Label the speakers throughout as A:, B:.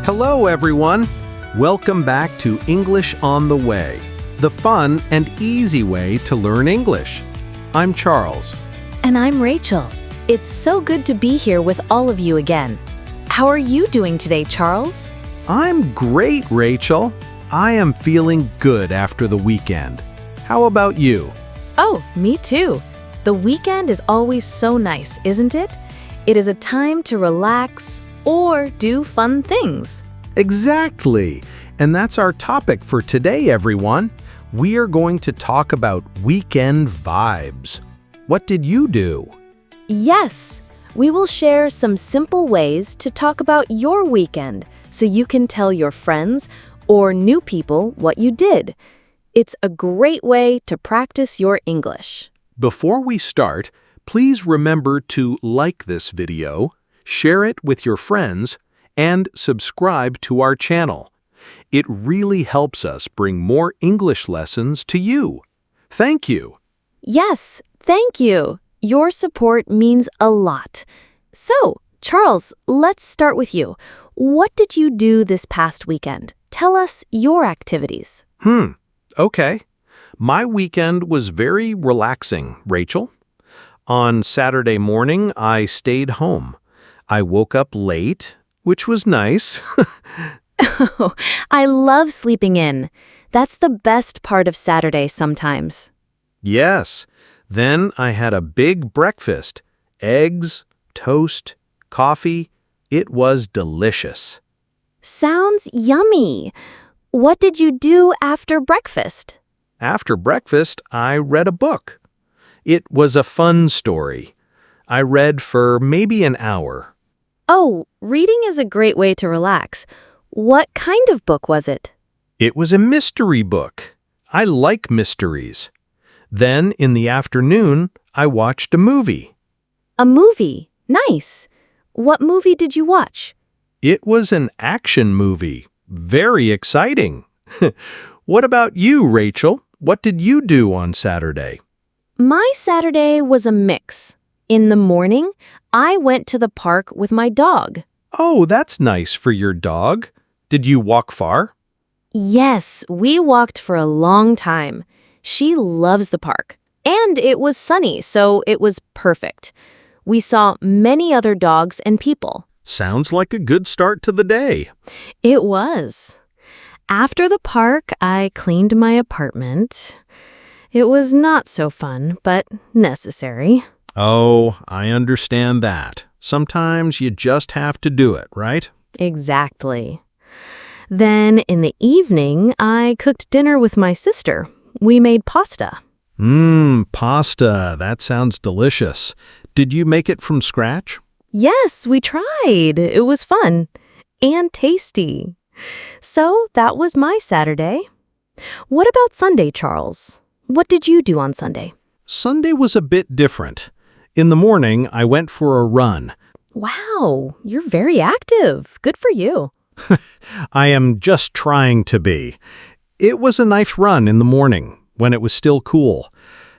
A: Hello, everyone. Welcome back to English on the Way, the fun and easy way to learn English. I'm Charles.
B: And I'm Rachel. It's so good to be here with all of you again. How are you doing today, Charles?
A: I'm great, Rachel. I am feeling good after the weekend. How about you?
B: Oh, me too. The weekend is always so nice, isn't it? It is a time to relax or do fun things.
A: Exactly. And that's our topic for today, everyone. We are going to talk about weekend vibes. What did you do?
B: Yes, we will share some simple ways to talk about your weekend so you can tell your friends or new people what you did. It's a great way to practice your English.
A: Before we start, please remember to like this video, share it with your friends, and subscribe to our channel. It really helps us bring more English lessons to you. Thank you.
B: Yes, thank you. Your support means a lot. So, Charles, let's start with you. What did you do this past weekend? Tell us your activities.
A: Okay. My weekend was very relaxing, Rachel. On Saturday morning, I stayed home. I woke up late, which was nice.
B: Oh, I love sleeping in. That's the best part of Saturday sometimes.
A: Yes. Then I had a big breakfast. Eggs, toast, coffee. It was delicious.
B: Sounds yummy. What did you do after breakfast?
A: After breakfast, I read a book. It was a fun story. I read for maybe an hour.
B: Oh, reading is a great way to relax. What kind of book was it?
A: It was a mystery book. I like mysteries. Then, in the afternoon, I watched a movie.
B: A movie. Nice. What movie did you watch?
A: It was an action movie. Very exciting. What about you, Rachel? What did you do on Saturday?
B: My Saturday was a mix. In the morning, I went to the park with my dog.
A: Oh, that's nice for your dog. Did you walk far?
B: Yes, we walked for a long time. She loves the park. And it was sunny, so it was perfect. We saw many other dogs and people.
A: Sounds like a good start to the day.
B: It was. After the park, I cleaned my apartment. It was not so fun, but necessary.
A: Oh, I understand that. Sometimes you just have to do it, right?
B: Exactly. Then, in the evening, I cooked dinner with my sister. We made pasta.
A: Pasta. That sounds delicious. Did you make it from scratch?
B: Yes, we tried. It was fun and tasty. So, that was my Saturday. What about Sunday, Charles? What did you do on Sunday?
A: Sunday was a bit different. In the morning, I went for a run.
B: Wow, you're very active. Good for you.
A: I am just trying to be. It was a nice run in the morning, when it was still cool.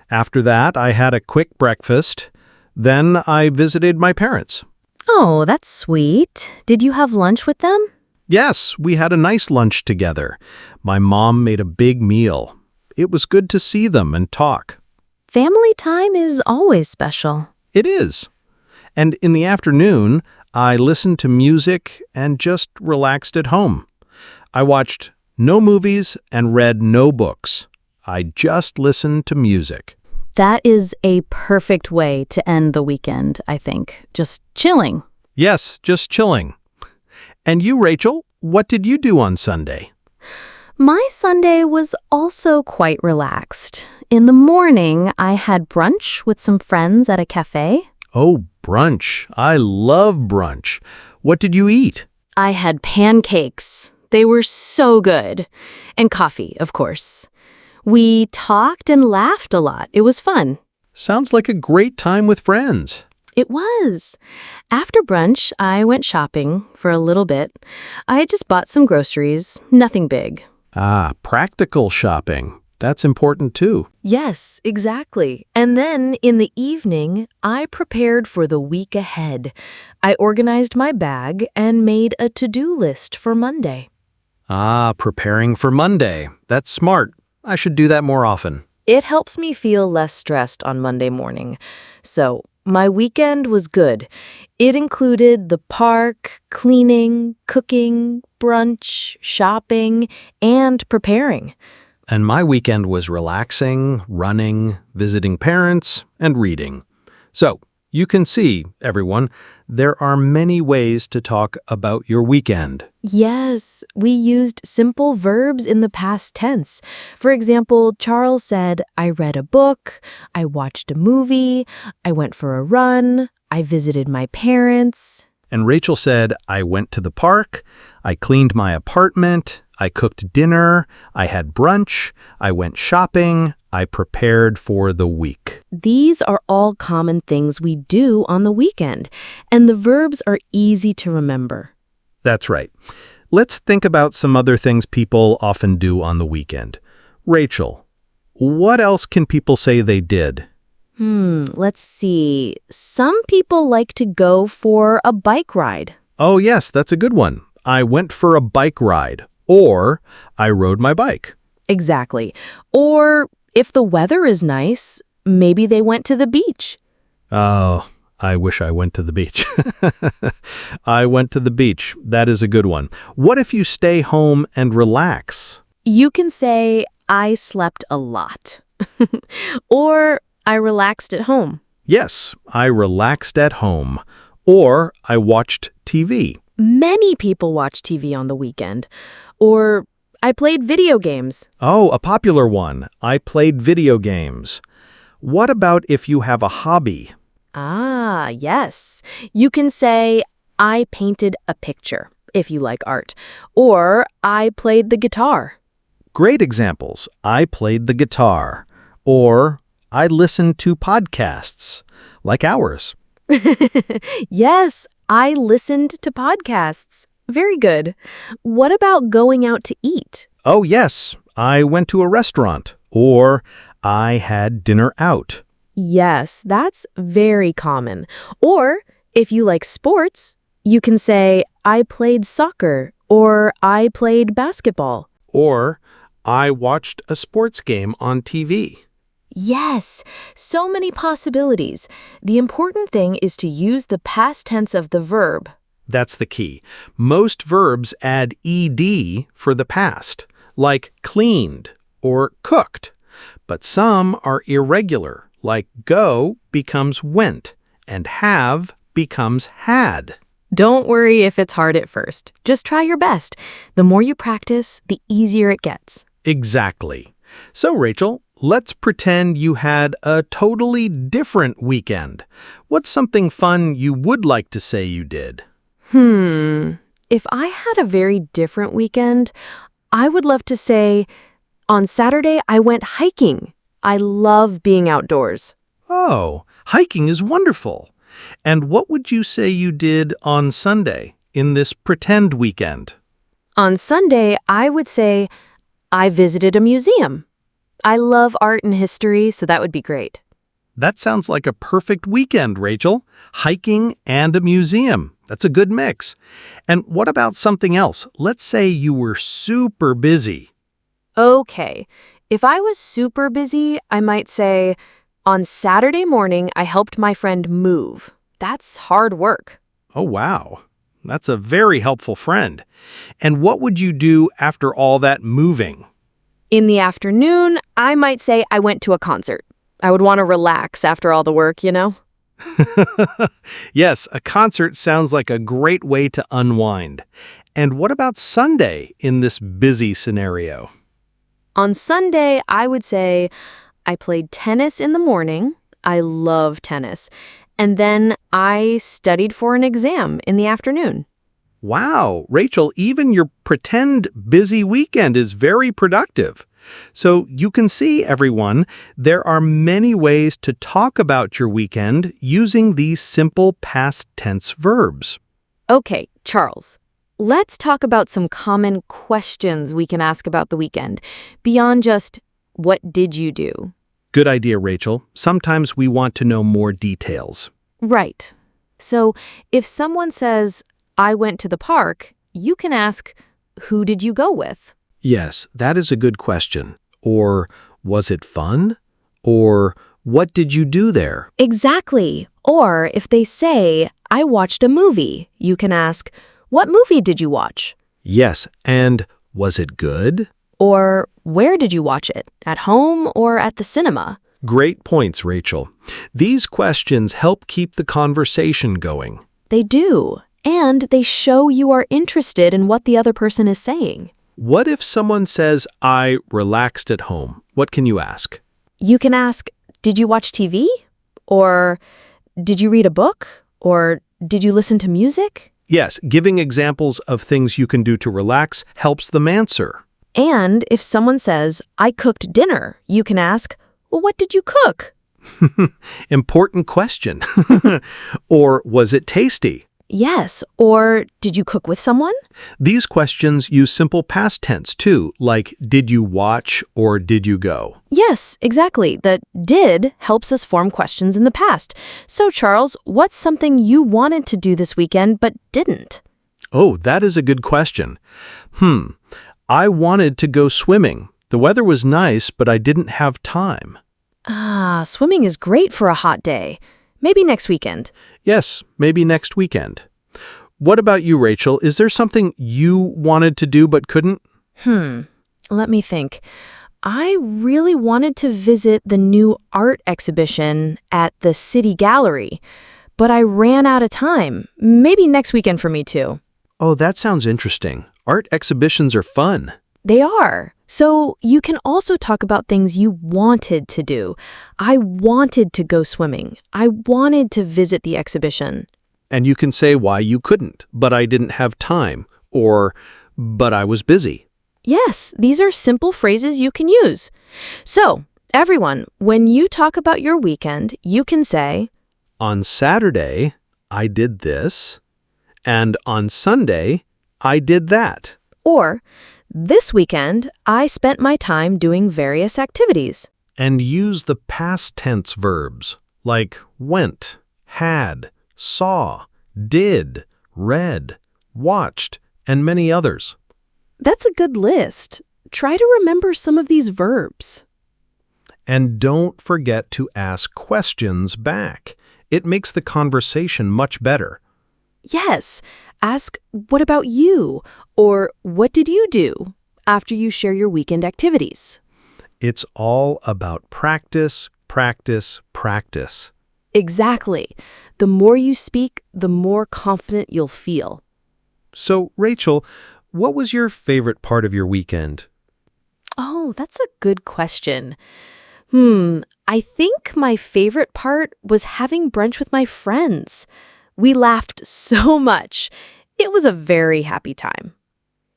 A: After that, I had a quick breakfast. Then I visited my parents.
B: Oh, that's sweet. Did you have lunch with them?
A: Yes, we had a nice lunch together. My mom made a big meal. It was good to see them and talk.
B: Family time is always special.
A: It is. And in the afternoon, I listened to music and just relaxed at home. I watched no movies and read no books. I just listened to music.
B: That is a perfect way to end the weekend, I think. Just chilling.
A: Yes, just chilling. And you, Rachel, what did you do on Sunday?
B: My Sunday was also quite relaxed. In the morning, I had brunch with some friends at a cafe.
A: Oh, brunch. I love brunch. What did you eat?
B: I had pancakes. They were so good. And coffee, of course. We talked and laughed a lot. It was fun.
A: Sounds like a great time with friends.
B: It was. After brunch, I went shopping for a little bit. I just bought some groceries, nothing big.
A: Ah, practical shopping. That's important too.
B: Yes, exactly. And then in the evening, I prepared for the week ahead. I organized my bag and made a to-do list for Monday.
A: Ah, preparing for Monday. That's smart. I should do that more often.
B: It helps me feel less stressed on Monday morning. So, my weekend was good. It included the park, cleaning, cooking, brunch, shopping, and preparing.
A: And my weekend was relaxing, running, visiting parents, and reading. So, you can see, everyone, there are many ways to talk about your weekend.
B: Yes, we used simple verbs in the past tense. For example, Charles said, I read a book, I watched a movie, I went for a run, I visited my parents.
A: And Rachel said, I went to the park, I cleaned my apartment, I cooked dinner, I had brunch, I went shopping, I prepared for the week.
B: These are all common things we do on the weekend, and the verbs are easy to remember.
A: That's right. Let's think about some other things people often do on the weekend. Rachel, what else can people say they did?
B: Let's see. Some people like to go for a bike ride.
A: Oh, yes, that's a good one. I went for a bike ride. Or I rode my bike.
B: Exactly. Or if the weather is nice, maybe they went to the beach.
A: Oh, I wish I went to the beach. I went to the beach. That is a good one. What if you stay home and relax?
B: You can say, I slept a lot. Or I relaxed at home.
A: Yes, I relaxed at home. Or I watched TV.
B: Many people watch TV on the weekend. Or I played video games.
A: Oh, a popular one. I played video games. What about if you have a hobby?
B: Ah, yes. You can say, I painted a picture, if you like art. Or I played the guitar.
A: Great examples. I played the guitar. Or I listened to podcasts, like ours.
B: Yes, I listened to podcasts. Very good. What about going out to eat?
A: Oh, yes, I went to a restaurant. Or I had dinner out.
B: Yes, that's very common. Or if you like sports, you can say, I played soccer or I played basketball.
A: Or I watched a sports game on TV.
B: Yes, so many possibilities. The important thing is to use the past tense of the verb.
A: That's the key. Most verbs add ed for the past, like cleaned or cooked. But some are irregular, like go becomes went, and have becomes had.
B: Don't worry if it's hard at first. Just try your best. The more you practice, the easier it gets.
A: Exactly. So, Rachel, let's pretend you had a totally different weekend. What's something fun you would like to say you did?
B: If I had a very different weekend, I would love to say, on Saturday, I went hiking. I love being outdoors.
A: Oh, hiking is wonderful. And what would you say you did on Sunday in this pretend weekend?
B: On Sunday, I would say, I visited a museum. I love art and history, so that would be great.
A: That sounds like a perfect weekend, Rachel. Hiking and a museum. That's a good mix. And what about something else? Let's say you were super busy.
B: Okay, if I was super busy, I might say, on Saturday morning, I helped my friend move. That's hard work.
A: Oh, wow. That's a very helpful friend. And what would you do after all that moving?
B: In the afternoon, I might say I went to a concert. I would want to relax after all the work, you know?
A: Yes, a concert sounds like a great way to unwind. And what about Sunday in this busy scenario?
B: On Sunday, I would say I played tennis in the morning. I love tennis. And then I studied for an exam in the afternoon.
A: Wow, Rachel, even your pretend busy weekend is very productive. So you can see, everyone, there are many ways to talk about your weekend using these simple past tense verbs.
B: Okay, Charles, let's talk about some common questions we can ask about the weekend, beyond just, what did you do?
A: Good idea, Rachel. Sometimes we want to know more details.
B: Right. So if someone says, I went to the park, you can ask, who did you go with?
A: Yes, that is a good question. Or, was it fun? Or, what did you do there?
B: Exactly. Or if they say, I watched a movie, you can ask, what movie did you watch?
A: Yes, and was it good?
B: Or where did you watch it? At home or at the cinema?
A: Great points, Rachel. These questions help keep the conversation going.
B: They do. And they show you are interested in what the other person is saying.
A: What if someone says, I relaxed at home? What can you ask?
B: You can ask, did you watch TV? Or did you read a book? Or did you listen to music?
A: Yes, giving examples of things you can do to relax helps them answer.
B: And if someone says, I cooked dinner, you can ask, well, what did you cook?
A: Important question. Or was it tasty?
B: Yes, or did you cook with someone?
A: These questions use simple past tense too, like did you watch or did you go?
B: Yes, exactly. The did helps us form questions in the past. So, Charles, what's something you wanted to do this weekend but didn't?
A: Oh, that is a good question. I wanted to go swimming. The weather was nice, but I didn't have time.
B: Swimming is great for a hot day. Maybe next weekend.
A: Yes, maybe next weekend. What about you, Rachel? Is there something you wanted to do but couldn't?
B: Let me think. I really wanted to visit the new art exhibition at the City Gallery, but I ran out of time. Maybe next weekend for me too.
A: Oh, that sounds interesting. Art exhibitions are fun.
B: They are. So you can also talk about things you wanted to do. I wanted to go swimming. I wanted to visit the exhibition.
A: And you can say why you couldn't, but I didn't have time, or but I was busy.
B: Yes, these are simple phrases you can use. So, everyone, when you talk about your weekend, you can say,
A: On Saturday, I did this, and on Sunday, I did that.
B: Or, this weekend, I spent my time doing various activities.
A: And use the past tense verbs like went, had, saw, did, read, watched, and many others.
B: That's a good list. Try to remember some of these verbs.
A: And don't forget to ask questions back. It makes the conversation much better.
B: Yes, ask, what about you? Or what did you do after you share your weekend activities?
A: It's all about practice, practice, practice.
B: Exactly. The more you speak, the more confident you'll feel.
A: So, Rachel, what was your favorite part of your weekend?
B: Oh, that's a good question. I think my favorite part was having brunch with my friends. We laughed so much. It was a very happy time.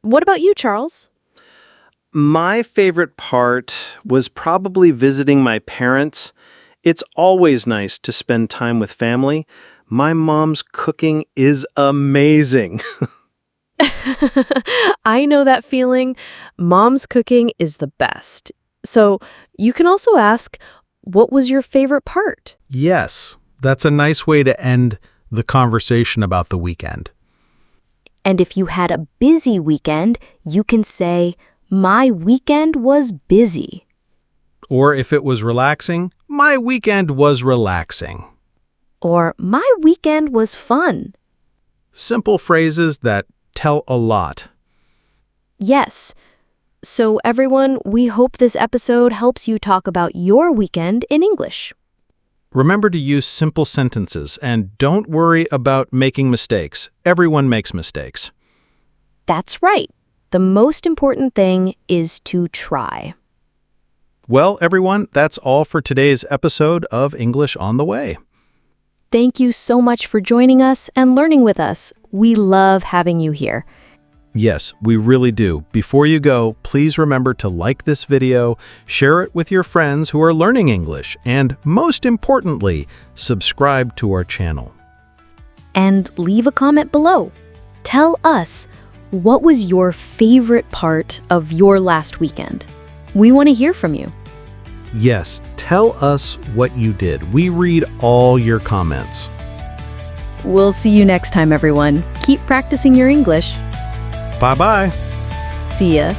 B: What about you, Charles?
A: My favorite part was probably visiting my parents. It's always nice to spend time with family. My mom's cooking is amazing.
B: I know that feeling. Mom's cooking is the best. So you can also ask, what was your favorite part?
A: Yes, that's a nice way to end the conversation about the weekend.
B: And if you had a busy weekend, you can say, my weekend was busy.
A: Or if it was relaxing, my weekend was relaxing.
B: Or my weekend was fun.
A: Simple phrases that tell a lot.
B: Yes. So everyone, we hope this episode helps you talk about your weekend in English.
A: Remember to use simple sentences and don't worry about making mistakes. Everyone makes mistakes.
B: That's right. The most important thing is to try.
A: Well, everyone, that's all for today's episode of English on the Way.
B: Thank you so much for joining us and learning with us. We love having you here.
A: Yes, we really do. Before you go, please remember to like this video, share it with your friends who are learning English, and most importantly, subscribe to our channel.
B: And leave a comment below. Tell us, what was your favorite part of your last weekend? We want to hear from you.
A: Yes, tell us what you did. We read all your comments.
B: We'll see you next time, everyone. Keep practicing your English.
A: Bye-bye.
B: See ya.